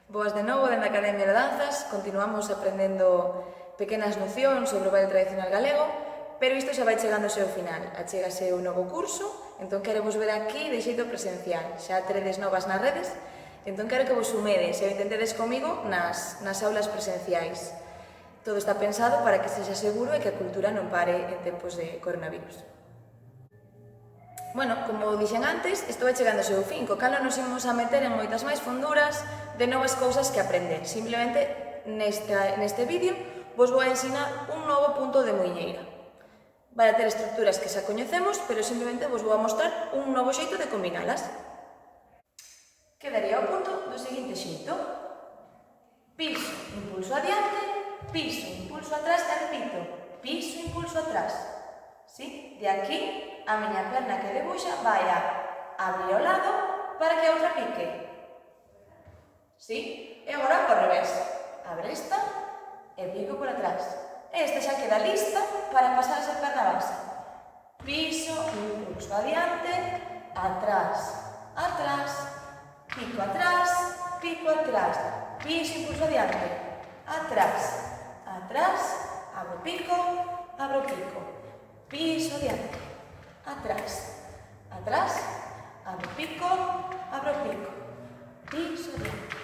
Boas de novo dende a Academia de Danzas, continuamos aprendendo pequenas nocións sobre o baile tradicional galego, pero isto xa vai chegando ao seu final, achégase o novo curso, entón quero vos ver aquí de xeito presencial, xa teredes novas nas redes, entón quero que vos sumedes e o intentedes comigo nas aulas presenciais. Todo está pensado para que sexa seguro e que a cultura non pare en tempos de coronavirus. Bueno, como dixen antes, isto vai chegando ao seu fin, co cal non nos imos a meter en moitas máis fonduras de novas cousas que aprender. Simplemente, neste vídeo, vos vou a ensinar un novo punto de muiñeira. Vai a ter estructuras que xa coñecemos, pero simplemente vos vou a mostrar un novo xeito de combinalas. Quedaría o punto do seguinte xeito. Piso, impulso adiante, piso, impulso atrás e repito. Piso, impulso atrás. Sí? De aquí, a miña perna que debuxa vai a abrir ao lado para que a outra pique. Sí? E agora ao revés. Abre esta e pico por atrás. Esta xa queda lista para pasar a ser perna base. Piso, impulso adiante, atrás, atrás, pico atrás, piso, impulso adiante, atrás, atrás, abro pico, piso adiante, atrás, atrás, abro pico, piso adiante,